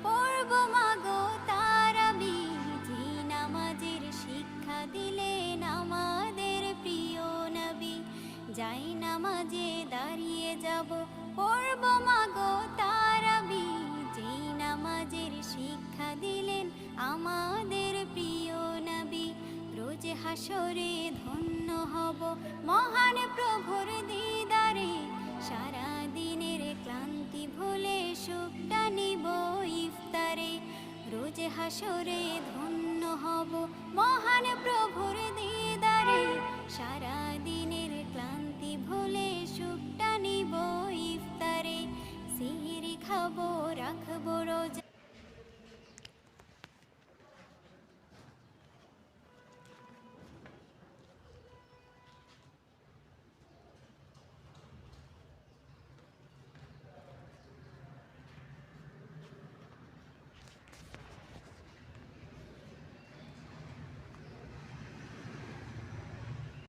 পড়ব মাগো তারাবি, যে নামাজের শিক্ষা দিলেন আমাদের প্রিয় নবী। যাই নামাজে দাঁড়িয়ে যাব, পড়ব মাগো তারাবি, যে নামাজের শিক্ষা দিলেন আমাদের প্রিয় নবী। রোজ হাসরে ধন্য হব মহান প্রভুর দিদারে, সারা দিনের ক্লান্তি ভুলে সুখটা নিব ইফতারে। রোজ হাসরে ধন্য হব মহান প্রভুর দিদারে, সারা দিনের ক্লান্তি ভুলে সুখটা নিব ইফতারে। সিহরি খাবো রাখবো রোজা,